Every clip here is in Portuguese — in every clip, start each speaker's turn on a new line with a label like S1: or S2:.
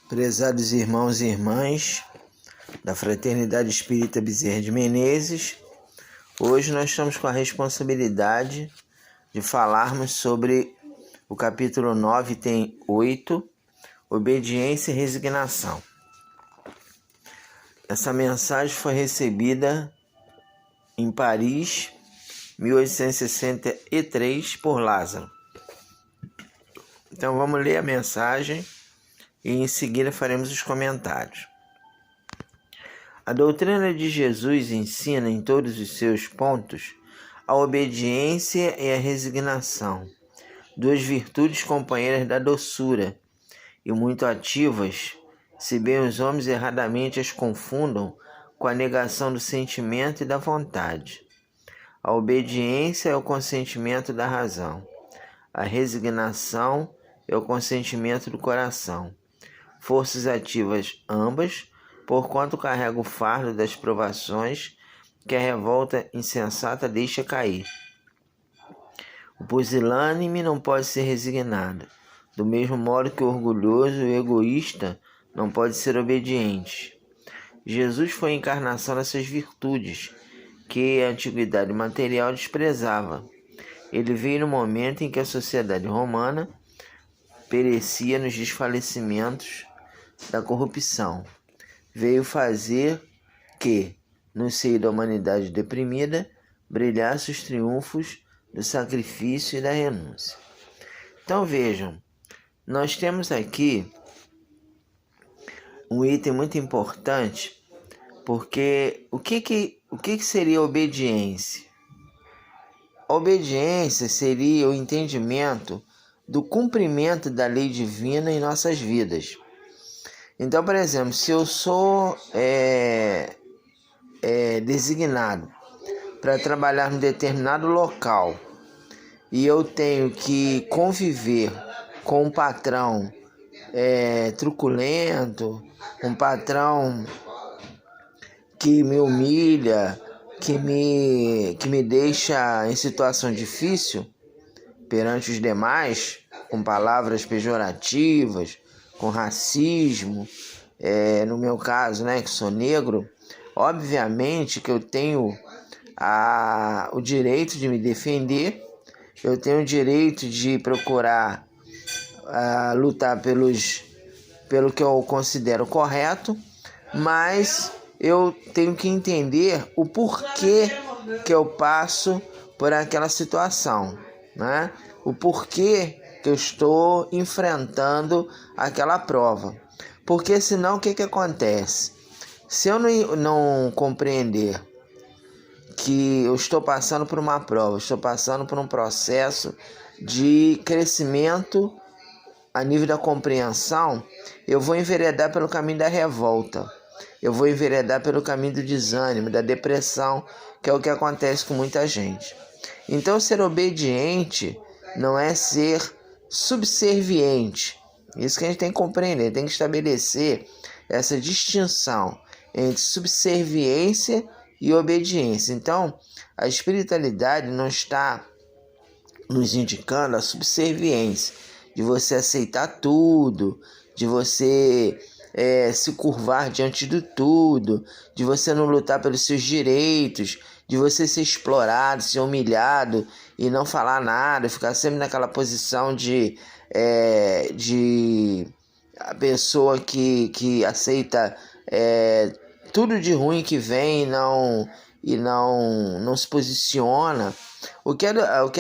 S1: Prezados irmãos e irmãs da Fraternidade Espírita Bezerra de Menezes, hoje nós estamos com a responsabilidade de falarmos sobre o capítulo 9, tem 8, Obediência e Resignação. Essa mensagem foi recebida em Paris, 1863, por Lázaro. Então vamos ler a mensagem e em seguida faremos os comentários. A doutrina de Jesus ensina em todos os seus pontos a obediência e a resignação, duas virtudes companheiras da doçura e muito ativas, se bem os homens erradamente as confundam com a negação do sentimento e da vontade. A obediência é o consentimento da razão, a resignação é o consentimento do coração. Forças ativas ambas, porquanto carrega o fardo das provações que a revolta insensata deixa cair. O pusilânime não pode ser resignado, do mesmo modo que o orgulhoso e o egoísta não pode ser obediente. Jesus foi a encarnação dessas virtudes, que a antiguidade material desprezava. Ele veio no momento em que a sociedade romana perecia nos desfalecimentos da corrupção. Veio fazer que, no seio da humanidade deprimida, brilhassem os triunfos do sacrifício e da renúncia. Então vejam, nós temos aqui um item muito importante, porque o que seria obediência? A obediência seria o entendimento do cumprimento da lei divina em nossas vidas. Então, por exemplo, se eu sou designado para trabalhar em determinado local e eu tenho que conviver com um patrão truculento, um patrão que me humilha, que me deixa em situação difícil perante os demais, com palavras pejorativas, com racismo, no meu caso, que sou negro, obviamente que eu tenho o direito de me defender, eu tenho o direito de procurar lutar pelo que eu considero correto, mas eu tenho que entender o porquê que eu passo por aquela situação, né? O porquê que eu estou enfrentando aquela prova. Porque senão o que acontece? Se eu não compreender que eu estou passando por uma prova, estou passando por um processo de crescimento a nível da compreensão, eu vou enveredar pelo caminho da revolta. Eu vou enveredar pelo caminho do desânimo, da depressão, que é o que acontece com muita gente. Então, ser obediente não é ser subserviente. Isso que a gente tem que compreender, tem que estabelecer essa distinção entre subserviência e obediência. Então, a espiritualidade não está nos indicando a subserviência, de você aceitar tudo, de você se curvar diante de tudo, de você não lutar pelos seus direitos, de você ser explorado, ser humilhado e não falar nada, ficar sempre naquela posição de a pessoa que aceita tudo de ruim que vem e não se posiciona. O que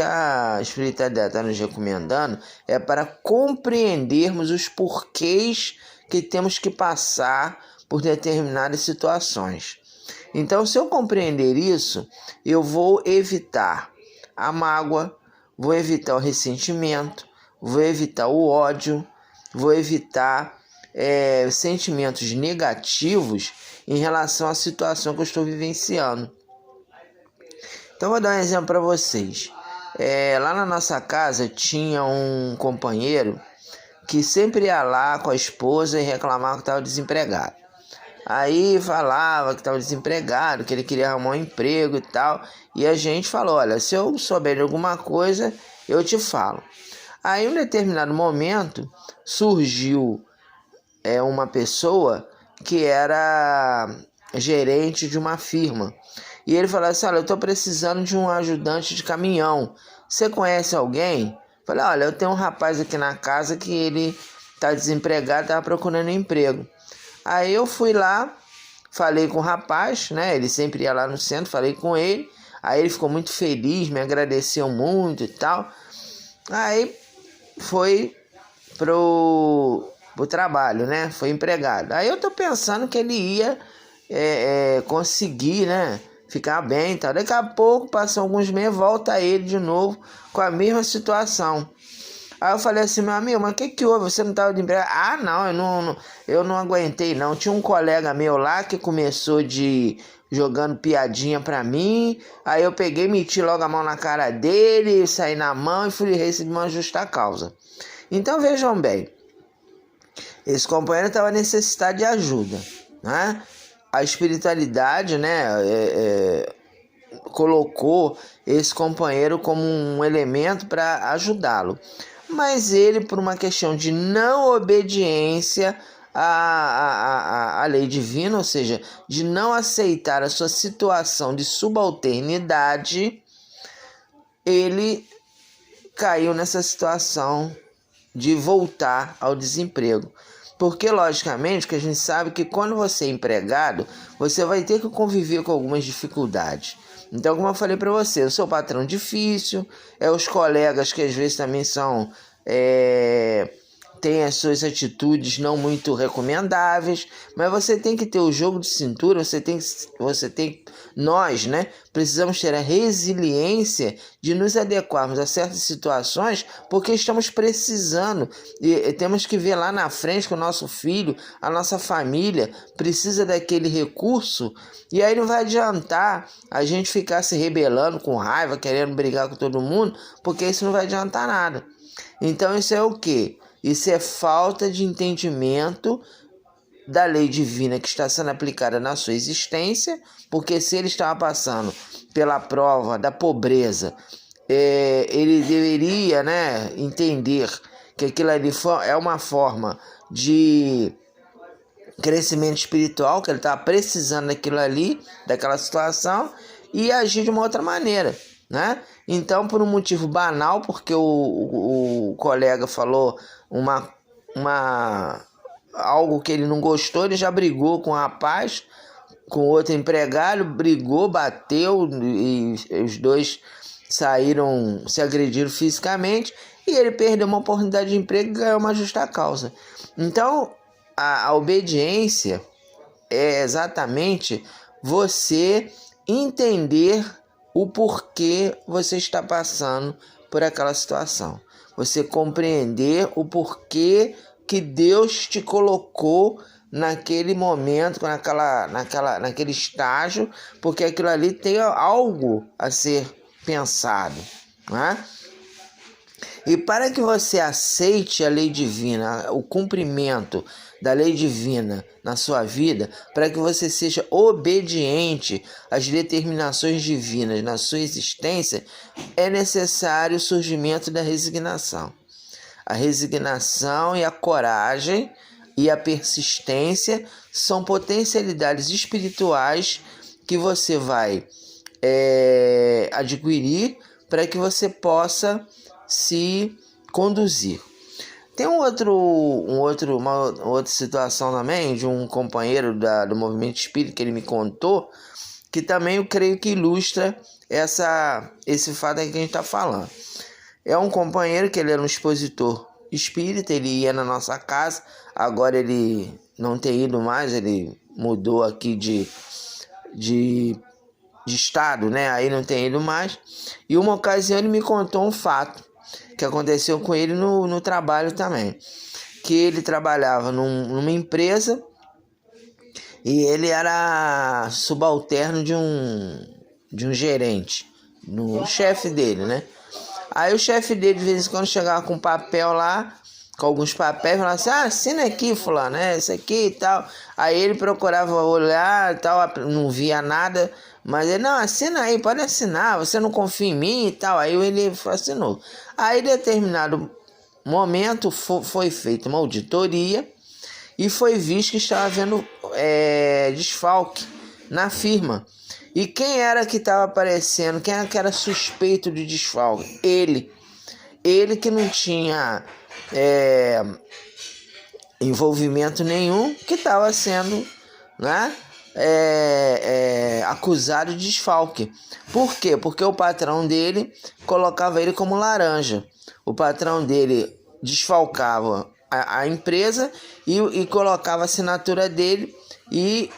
S1: a espiritualidade está nos recomendando é para compreendermos os porquês que temos que passar por determinadas situações. Então, se eu compreender isso, eu vou evitar a mágoa, vou evitar o ressentimento, vou evitar o ódio, vou evitar sentimentos negativos em relação à situação que eu estou vivenciando. Então, vou dar um exemplo para vocês. Lá na nossa casa tinha um companheiro que sempre ia lá com a esposa e reclamava que estava desempregado. Aí falava que estava desempregado, que ele queria arrumar um emprego e tal. E a gente falou, olha, se eu souber de alguma coisa, eu te falo. Aí, em um determinado momento, surgiu uma pessoa que era gerente de uma firma. E ele falou assim, olha, eu estou precisando de um ajudante de caminhão. Você conhece alguém? Falei, olha, eu tenho um rapaz aqui na casa que ele está desempregado, estava procurando emprego. Aí eu fui lá, falei com o rapaz, né? Ele sempre ia lá no centro, falei com ele. Aí ele ficou muito feliz, me agradeceu muito e tal. Aí foi pro trabalho, né? Foi empregado. Aí eu tô pensando que ele ia conseguir, né? Ficar bem e tal. Daqui a pouco, passam alguns meses, volta ele de novo com a mesma situação. Aí eu falei assim, meu amigo, mas o que houve? Você não estava de empregado? Ah, não, eu não aguentei não. Tinha um colega meu lá que começou jogando piadinha pra mim. Aí eu peguei, meti logo a mão na cara dele, saí na mão e fui receber uma justa causa. Então vejam bem, esse companheiro estava necessitado de ajuda, né? A espiritualidade, né, colocou esse companheiro como um elemento para ajudá-lo. Mas ele, por uma questão de não obediência à lei divina, ou seja, de não aceitar a sua situação de subalternidade, ele caiu nessa situação de voltar ao desemprego. Porque, logicamente, que a gente sabe que quando você é empregado, você vai ter que conviver com algumas dificuldades. Então, como eu falei para você, o seu patrão difícil, os colegas que às vezes também são... tem as suas atitudes não muito recomendáveis, mas você tem que ter o jogo de cintura, nós, né, precisamos ter a resiliência de nos adequarmos a certas situações, porque estamos precisando, e temos que ver lá na frente que o nosso filho, a nossa família, precisa daquele recurso, e aí não vai adiantar a gente ficar se rebelando com raiva, querendo brigar com todo mundo, porque isso não vai adiantar nada. Então isso é o quê? Isso é falta de entendimento da lei divina que está sendo aplicada na sua existência, porque se ele estava passando pela prova da pobreza, ele deveria, né, entender que aquilo ali é uma forma de crescimento espiritual, que ele estava precisando daquilo ali, daquela situação, e agir de uma outra maneira, né? Então, por um motivo banal, porque o colega falou algo que ele não gostou, ele já brigou com o rapaz, com outro empregado, brigou, bateu, e os dois saíram, se agrediram fisicamente, e ele perdeu uma oportunidade de emprego e ganhou uma justa causa. Então, a obediência é exatamente você entender o porquê você está passando por aquela situação. Você compreender o porquê que Deus te colocou naquele momento, naquele estágio, porque aquilo ali tem algo a ser pensado, né? E para que você aceite a lei divina, o cumprimento da lei divina na sua vida, para que você seja obediente às determinações divinas na sua existência, é necessário o surgimento da resignação. A resignação e a coragem e a persistência são potencialidades espirituais que você vai adquirir para que você possa se conduzir. Tem uma outra situação também de um companheiro do movimento espírita que ele me contou, que também eu creio que ilustra esse fato aí que a gente está falando. É um companheiro que ele era um expositor espírita, ele ia na nossa casa, agora ele não tem ido mais, ele mudou aqui de estado, né? Aí não tem ido mais. E uma ocasião ele me contou um fato que aconteceu com ele no trabalho também. Que ele trabalhava numa empresa e ele era subalterno de um gerente, no chefe dele, né? Aí o chefe dele, de vez em quando, chegava com papel lá, com alguns papéis, falava assim, assina aqui, fulano, isso aqui e tal. Aí ele procurava olhar e tal, não via nada, mas ele, não, assina aí, pode assinar, você não confia em mim e tal. Aí ele assinou. Aí, em determinado momento, foi feita uma auditoria e foi visto que estava havendo desfalque na firma. E quem era que estava aparecendo? Quem era que era suspeito de desfalque? Ele que não tinha envolvimento nenhum, que estava sendo, né, acusado de desfalque. Por quê? Porque o patrão dele colocava ele como laranja. O patrão dele desfalcava a empresa e colocava a assinatura dele, e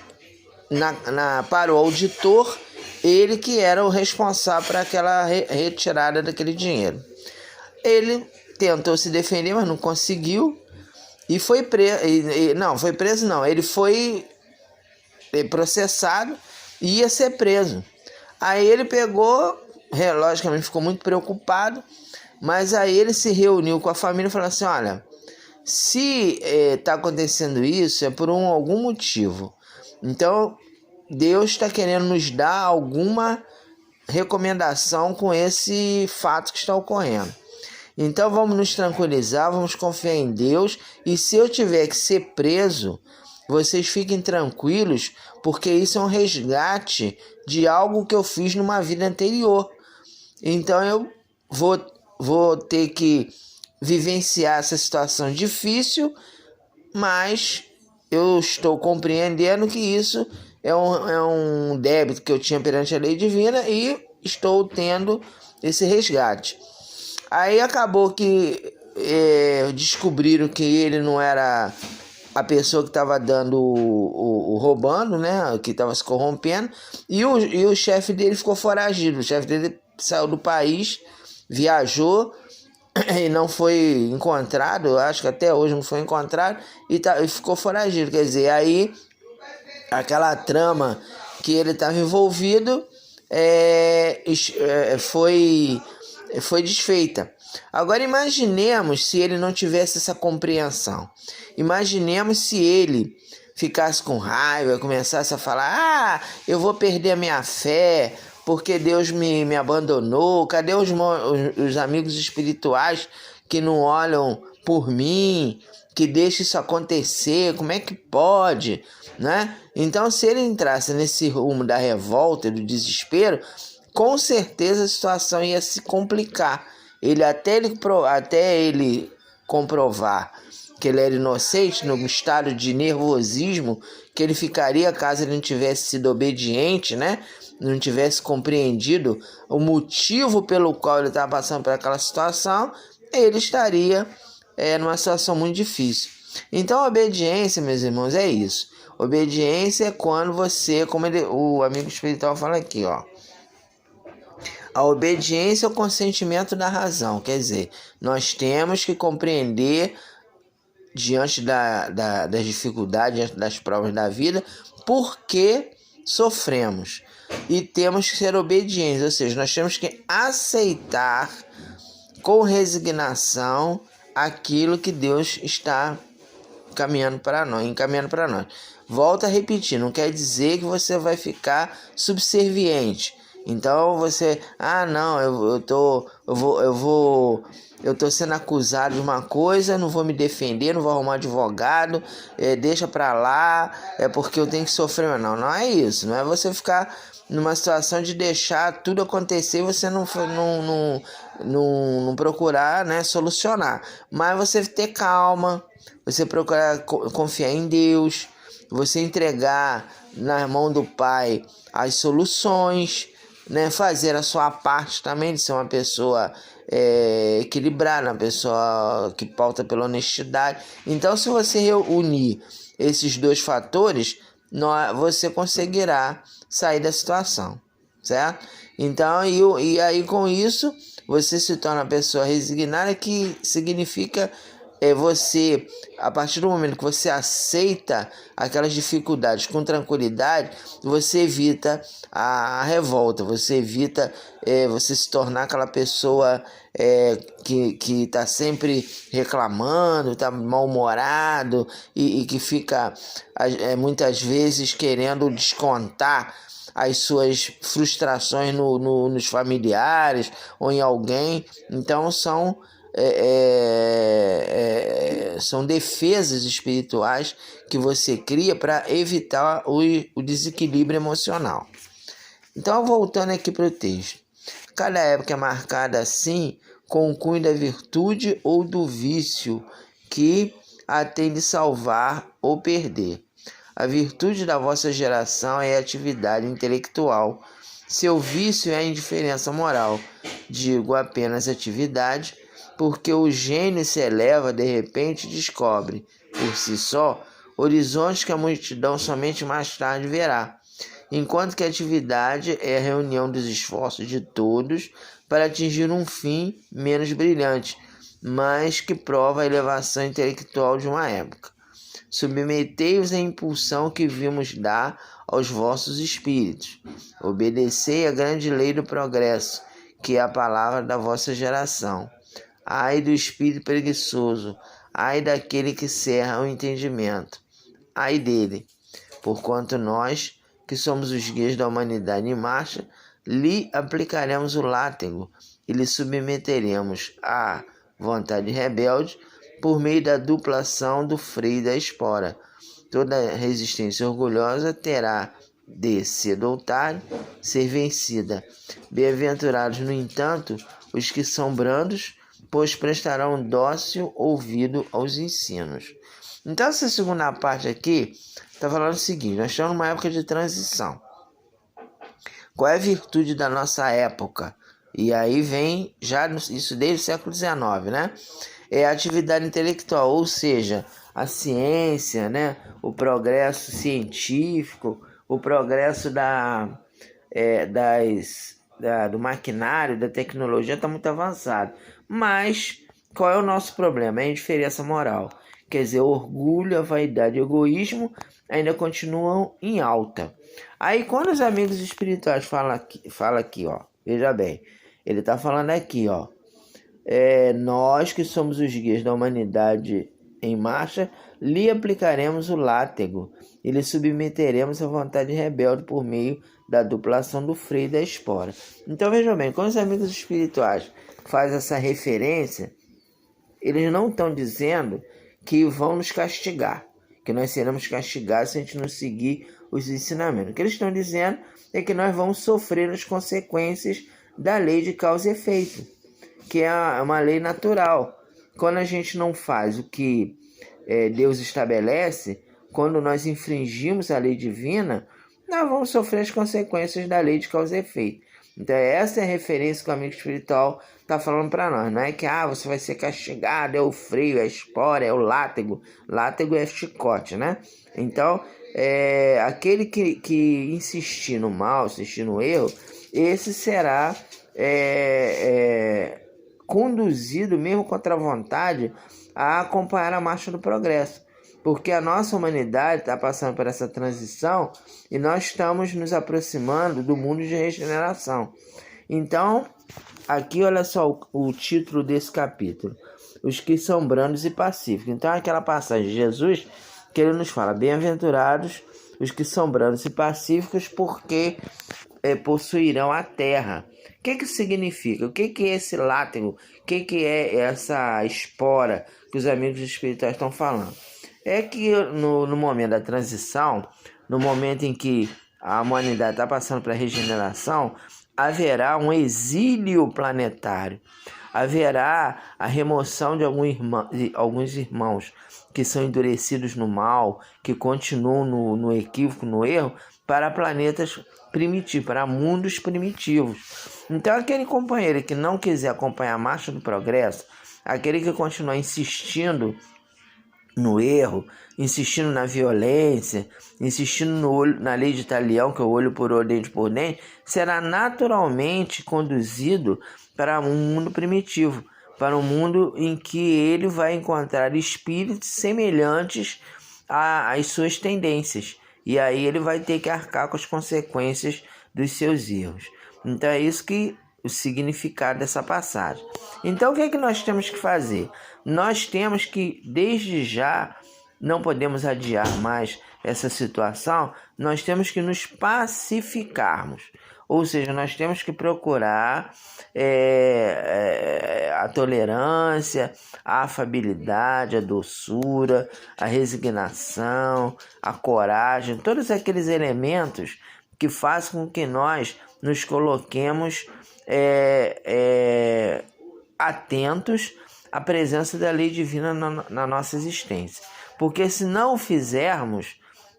S1: para o auditor, ele que era o responsável por aquela retirada daquele dinheiro. Ele tentou se defender, mas não conseguiu, e foi preso. Não, foi preso não, ele foi processado e ia ser preso. Aí ele pegou, logicamente ficou muito preocupado, mas aí ele se reuniu com a família e falou assim: olha, se está acontecendo isso, é por algum motivo. Então, Deus está querendo nos dar alguma recomendação com esse fato que está ocorrendo. Então, vamos nos tranquilizar, vamos confiar em Deus, e se eu tiver que ser preso, vocês fiquem tranquilos, porque isso é um resgate de algo que eu fiz numa vida anterior. Então, eu vou ter que vivenciar essa situação difícil, mas eu estou compreendendo que isso é um débito que eu tinha perante a lei divina, e estou tendo esse resgate. Aí acabou que descobriram que ele não era a pessoa que estava dando o roubando, né? Que estava se corrompendo, e o chefe dele ficou foragido. O chefe dele saiu do país, viajou e não foi encontrado. Acho que até hoje não foi encontrado, e ficou foragido. Quer dizer, aí aquela trama que ele estava envolvido foi desfeita. Agora imaginemos se ele não tivesse essa compreensão. Imaginemos se ele ficasse com raiva, começasse a falar: eu vou perder a minha fé porque Deus me abandonou. Cadê os amigos espirituais que não olham por mim, que deixam isso acontecer? Como é que pode, né? Então, se ele entrasse nesse rumo da revolta, do desespero, com certeza a situação ia se complicar. Até ele comprovar que ele era inocente, no estado de nervosismo que ele ficaria caso ele não tivesse sido obediente, né? Não tivesse compreendido o motivo pelo qual ele estava passando por aquela situação, ele estaria numa situação muito difícil. Então, a obediência, meus irmãos, é isso. Obediência é quando você, como o amigo espiritual fala aqui, ó. A obediência é o consentimento da razão. Quer dizer, nós temos que compreender diante das dificuldades, diante das provas da vida, por que sofremos. E temos que ser obedientes, ou seja, nós temos que aceitar com resignação aquilo que Deus está encaminhando para nós. Volto a repetir, não quer dizer que você vai ficar subserviente. Então você, eu tô sendo acusado de uma coisa, não vou me defender, não vou arrumar advogado, deixa pra lá, porque eu tenho que sofrer. Não é isso, não é você ficar numa situação de deixar tudo acontecer e você não procurar, né, solucionar. Mas você ter calma, você procurar confiar em Deus, você entregar na mão do Pai as soluções, né, fazer a sua parte também, de ser uma pessoa equilibrada, uma pessoa que pauta pela honestidade. Então, se você reunir esses dois fatores, você conseguirá sair da situação, certo? Então, e aí com isso, você se torna uma pessoa resignada, que significa você, a partir do momento que você aceita aquelas dificuldades com tranquilidade, você evita a revolta, você evita você se tornar aquela pessoa que está sempre reclamando, está mal-humorado e que fica muitas vezes querendo descontar as suas frustrações nos familiares ou em alguém. Então são são defesas espirituais que você cria para evitar o desequilíbrio emocional. Então, voltando aqui para o texto. Cada época é marcada assim com o cunho da virtude ou do vício que a tem de salvar ou perder. A virtude da vossa geração é a atividade intelectual. Seu vício é a indiferença moral. Digo apenas atividade, porque o gênio se eleva de repente e descobre, por si só, horizontes que a multidão somente mais tarde verá. Enquanto que a atividade é a reunião dos esforços de todos para atingir um fim menos brilhante, mas que prova a elevação intelectual de uma época. Submetei-vos à impulsão que vimos dar aos vossos espíritos. Obedecei à grande lei do progresso, que é a palavra da vossa geração. Ai do espírito preguiçoso, ai daquele que cerra o entendimento, ai dele, porquanto nós, que somos os guias da humanidade em marcha, lhe aplicaremos o látego e lhe submeteremos à vontade rebelde por meio da duplação do freio e da espora. Toda resistência orgulhosa terá de, cedo ou tarde, ser vencida. Bem-aventurados, no entanto, os que são brandos, pois prestarão dócil ouvido aos ensinos. Então, essa segunda parte aqui está falando o seguinte: nós estamos numa época de transição. Qual é a virtude da nossa época? E aí vem já isso desde o século XIX, né? É a atividade intelectual, ou seja, a ciência, né? O progresso científico, o progresso do maquinário, da tecnologia está muito avançado. Mas qual é o nosso problema? É a indiferença moral. Quer dizer, o orgulho, a vaidade e o egoísmo ainda continuam em alta. Aí quando os amigos espirituais falam aqui, ó, veja bem, ele está falando aqui, ó, nós que somos os guias da humanidade em marcha, lhe aplicaremos o látego e lhe submeteremos à vontade rebelde por meio da duplação do freio e da espora. Então veja bem, quando os amigos espirituais fazem essa referência, eles não estão dizendo que vão nos castigar, que nós seremos castigados se a gente não seguir os ensinamentos. O que eles estão dizendo é que nós vamos sofrer as consequências da lei de causa e efeito, que é uma lei natural. Quando a gente não faz o que Deus estabelece, quando nós infringimos a lei divina, nós vamos sofrer as consequências da lei de causa e efeito. Então essa é a referência que o amigo espiritual está falando para nós. Não é que você vai ser castigado, é o freio, é a espora, é o látego. Látego é chicote, né? Então, aquele que insistir no mal, insistir no erro, esse será conduzido, mesmo contra a vontade, a acompanhar a marcha do progresso. Porque a nossa humanidade está passando por essa transição e nós estamos nos aproximando do mundo de regeneração. Então, aqui olha só o título desse capítulo: os que são brandos e pacíficos. Então, aquela passagem de Jesus que ele nos fala: bem-aventurados os que são brandos e pacíficos, porque possuirão a terra. O que significa? O que é esse látego? O que é essa espora que os amigos espirituais estão falando? É que no momento da transição, no momento em que a humanidade está passando para a regeneração, haverá um exílio planetário, haverá a remoção de alguns irmãos que são endurecidos no mal, que continuam no equívoco, no erro, para planetas primitivos, para mundos primitivos. Então aquele companheiro que não quiser acompanhar a marcha do progresso, aquele que continuar insistindo no erro, insistindo na violência, insistindo na lei de Talião, que é o olho por olho, dente por dente, será naturalmente conduzido para um mundo primitivo, para um mundo em que ele vai encontrar espíritos semelhantes às suas tendências. E aí ele vai ter que arcar com as consequências dos seus erros. Então é isso que o significado dessa passagem. Então o que é que nós temos que fazer? Nós temos que, desde já, não podemos adiar mais essa situação, nós temos que nos pacificarmos. Ou seja, nós temos que procurar a tolerância, a afabilidade, a doçura, a resignação, a coragem, todos aqueles elementos que fazem com que nós nos coloquemos atentos à presença da lei divina na nossa existência. Porque se não o fizermos,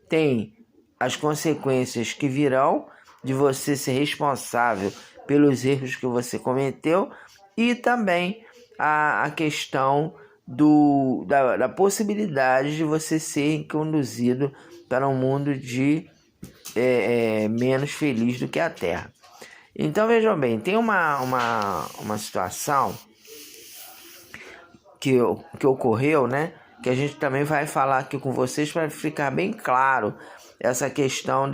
S1: tem as consequências que virão de você ser responsável pelos erros que você cometeu e também a questão da possibilidade de você ser conduzido para um mundo menos feliz do que a Terra. Então vejam bem, tem uma situação que ocorreu, né? Que a gente também vai falar aqui com vocês para ficar bem claro essa questão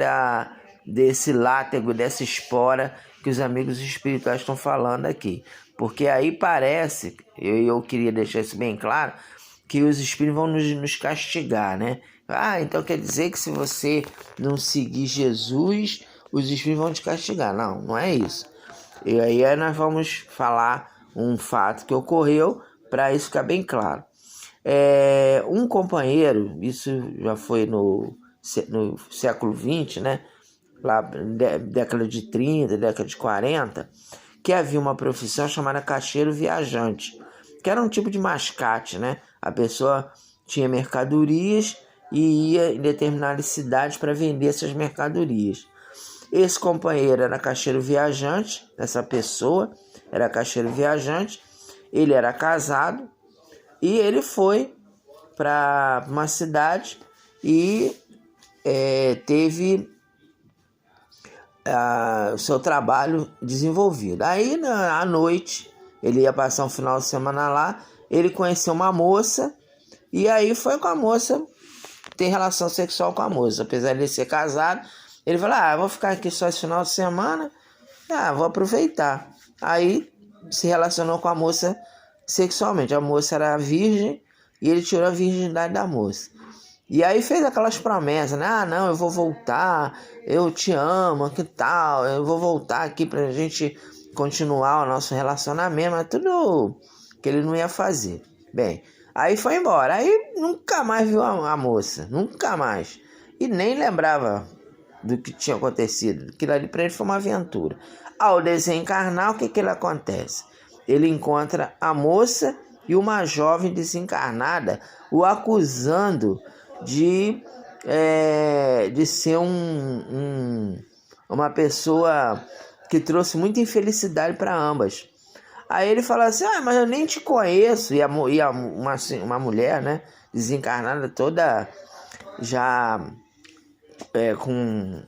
S1: desse látego, dessa espora que os amigos espirituais estão falando aqui. Porque aí parece, eu queria deixar isso bem claro, que os espíritos vão nos castigar, né? Então quer dizer que se você não seguir Jesus, os espíritos vão te castigar. Não, não é isso. E aí nós vamos falar um fato que ocorreu para isso ficar bem claro. Um companheiro, isso já foi no século XX, né? Lá década de 30, década de 40, que havia uma profissão chamada caixeiro viajante, que era um tipo de mascate, né? A pessoa tinha mercadorias e ia em determinadas cidades para vender essas mercadorias. Esse companheiro era caixeiro viajante, essa pessoa era caixeiro viajante, ele era casado e ele foi para uma cidade e teve o seu trabalho desenvolvido. Aí à noite, ele ia passar um final de semana lá, ele conheceu uma moça e aí foi com a moça ter relação sexual com a moça. Apesar de ele ser casado, ele falou, vou ficar aqui só esse final de semana, vou aproveitar. Aí se relacionou com a moça sexualmente. A moça era virgem e ele tirou a virgindade da moça. E aí fez aquelas promessas, né? Não, eu vou voltar, eu te amo, que tal? Eu vou voltar aqui pra gente continuar o nosso relacionamento, mas tudo que ele não ia fazer. Bem, aí foi embora. Aí nunca mais viu a moça, nunca mais. E nem lembrava do que tinha acontecido. Aquilo ali pra ele foi uma aventura. Ao desencarnar, o que ele acontece? Ele encontra a moça e uma jovem desencarnada o acusando de ser uma pessoa que trouxe muita infelicidade para ambas. Aí ele fala assim, mas eu nem te conheço. E uma mulher, né, desencarnada, toda já com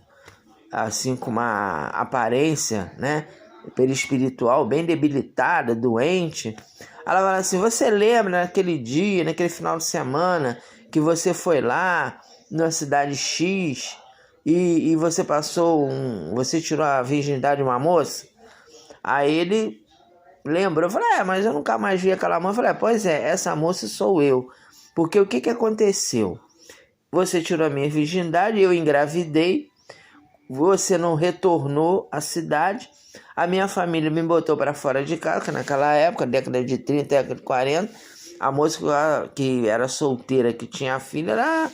S1: uma aparência, né, perispiritual bem debilitada, doente. Ela fala assim, você lembra naquele dia, naquele final de semana, que você foi lá na cidade X e você você tirou a virgindade de uma moça? Aí ele lembrou, eu falei, mas eu nunca mais vi aquela moça. Eu falei, pois é, essa moça sou eu. Porque o que aconteceu? Você tirou a minha virgindade, eu engravidei, você não retornou à cidade, a minha família me botou para fora de casa, que naquela época, década de 30, década de 40, a moça que era solteira, que tinha filha, era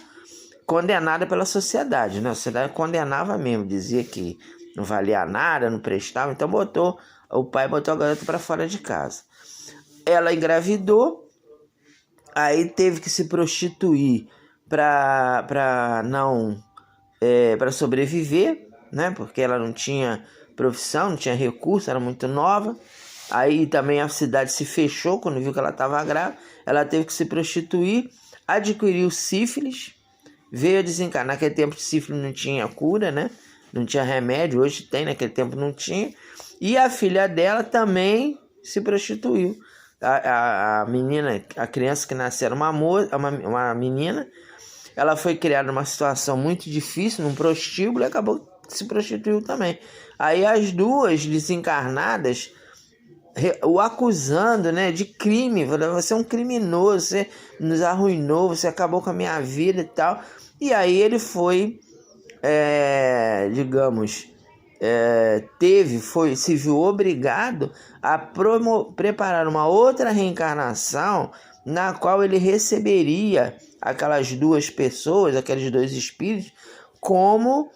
S1: condenada pela sociedade, né? A sociedade condenava mesmo, dizia que não valia nada, não prestava, então o pai botou a garota para fora de casa. Ela engravidou, aí teve que se prostituir para sobreviver, né? Porque ela não tinha profissão, não tinha recurso, era muito nova. Aí também a cidade se fechou quando viu que ela estava grávida. Ela teve que se prostituir, adquiriu sífilis, veio a desencarnar. Naquele tempo sífilis não tinha cura, né? Não tinha remédio, hoje tem, naquele tempo não tinha. E a filha dela também se prostituiu. A menina, a criança que nasceu era uma menina, ela foi criada numa situação muito difícil, num prostíbulo, e acabou se prostituiu também. Aí as duas desencarnadas o acusando, né, de crime, você é um criminoso, você nos arruinou, você acabou com a minha vida e tal. E aí ele foi, se viu obrigado a preparar uma outra reencarnação na qual ele receberia aquelas duas pessoas, aqueles dois espíritos, como,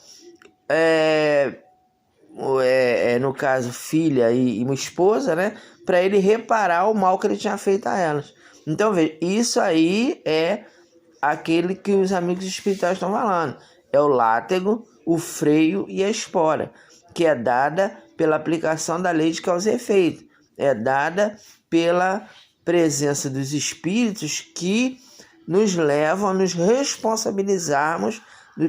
S1: no caso, filha e uma esposa, né? Para ele reparar o mal que ele tinha feito a elas. Então, veja, isso aí é aquele que os amigos espirituais estão falando. É o látego, o freio e a espora, que é dada pela aplicação da lei de causa e efeito. É dada pela presença dos espíritos que nos levam a nos responsabilizarmos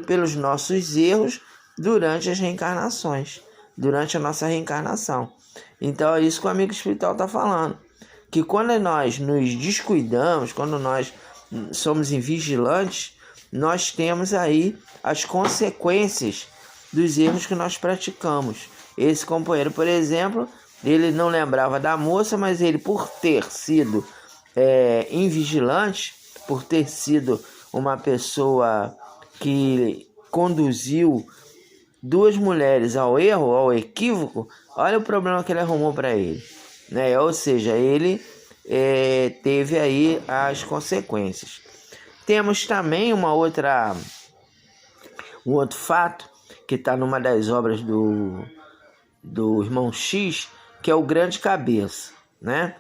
S1: pelos nossos erros durante as reencarnações, durante a nossa reencarnação. Então é isso que o amigo espiritual está falando, que quando nós nos descuidamos, quando nós somos invigilantes, nós temos aí as consequências dos erros que nós praticamos. Esse companheiro, por exemplo, ele não lembrava da moça, mas ele, por ter sido invigilante, por ter sido uma pessoa que conduziu duas mulheres ao erro, ao equívoco, olha o problema que ele arrumou para ele, né? Ou seja, ele teve aí as consequências. Temos também um outro fato que está numa das obras do irmão X, que é o Grande Cabeça, né?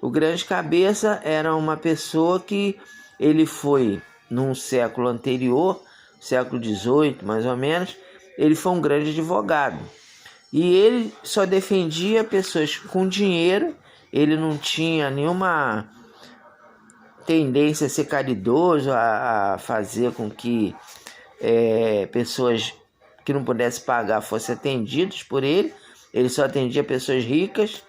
S1: O Grande Cabeça era uma pessoa que ele foi, num século anterior, século XVIII mais ou menos, ele foi um grande advogado. E ele só defendia pessoas com dinheiro, ele não tinha nenhuma tendência a ser caridoso, a fazer com que pessoas que não pudessem pagar fossem atendidas por ele. Ele só atendia pessoas ricas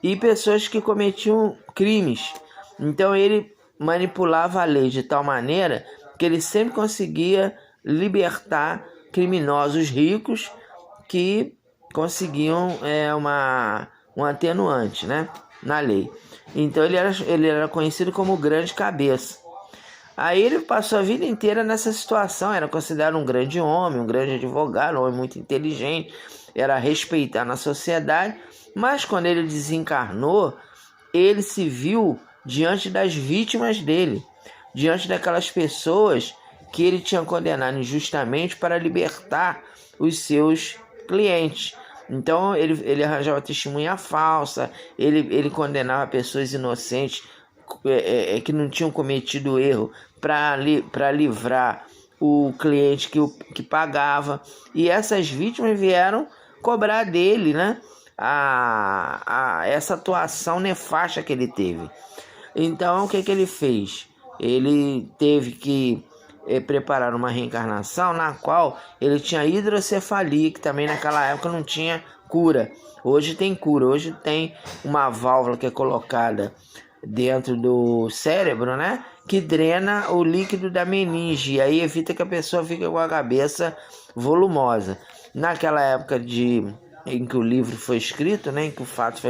S1: e pessoas que cometiam crimes. Então ele manipulava a lei de tal maneira que ele sempre conseguia libertar criminosos ricos que conseguiam um atenuante, né, na lei. Então ele era conhecido como Grande Cabeça. Aí ele passou a vida inteira nessa situação, era considerado um grande homem, um grande advogado, um homem muito inteligente, era respeitado na sociedade, mas quando ele desencarnou, ele se viu diante das vítimas dele, diante daquelas pessoas que ele tinha condenado injustamente para libertar os seus clientes. Então ele arranjava testemunha falsa, ele condenava pessoas inocentes que não tinham cometido erro para livrar o cliente que pagava. E essas vítimas vieram cobrar dele, né, essa atuação nefasta que ele teve. Então o que ele fez? Ele teve que preparar uma reencarnação na qual ele tinha hidrocefalia, que também naquela época não tinha cura. Hoje tem cura, hoje tem uma válvula que é colocada dentro do cérebro, né, que drena o líquido da meninge, e aí evita que a pessoa fique com a cabeça volumosa. Naquela época em que o livro foi escrito, né, em que o fato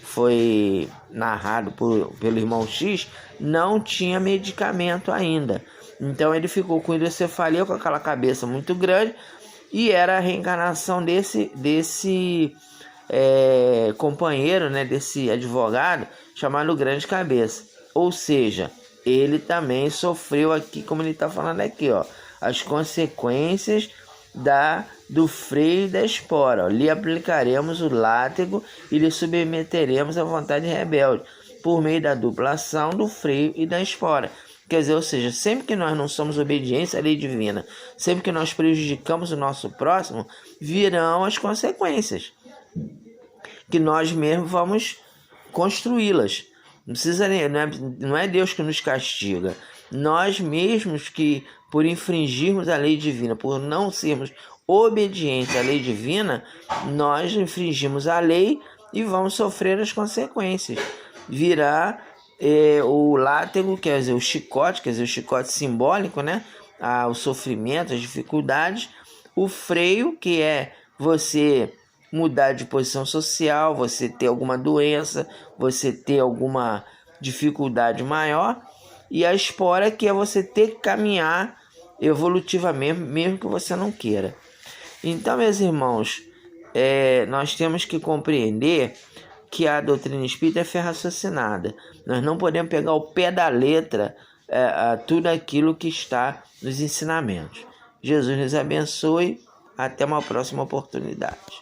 S1: foi narrado pelo irmão X, não tinha medicamento ainda. Então ele ficou com hidrocefalia, com aquela cabeça muito grande, e era a reencarnação desse companheiro, né, desse advogado chamado Grande Cabeça. Ou seja, ele também sofreu aqui, como ele está falando aqui, ó, as consequências do freio e da espora. Ó. Lhe aplicaremos o látego e lhe submeteremos à vontade rebelde, por meio da dupla ação do freio e da espora. Quer dizer, ou seja, sempre que nós não somos obedientes à lei divina, sempre que nós prejudicamos o nosso próximo, virão as consequências, que nós mesmos vamos construí-las. Não é Deus que nos castiga. Nós mesmos que, por infringirmos a lei divina, por não sermos obedientes à lei divina, nós infringimos a lei e vamos sofrer as consequências. Virá o látego, quer dizer, o chicote simbólico, né? O sofrimento, as dificuldades. O freio, que é você mudar de posição social, você ter alguma doença, você ter alguma dificuldade maior. E a espora, que é você ter que caminhar evolutivamente, mesmo que você não queira. Então, meus irmãos, nós temos que compreender que a doutrina espírita é fé raciocinada. Nós não podemos pegar ao pé da letra tudo aquilo que está nos ensinamentos. Jesus nos abençoe. Até uma próxima oportunidade.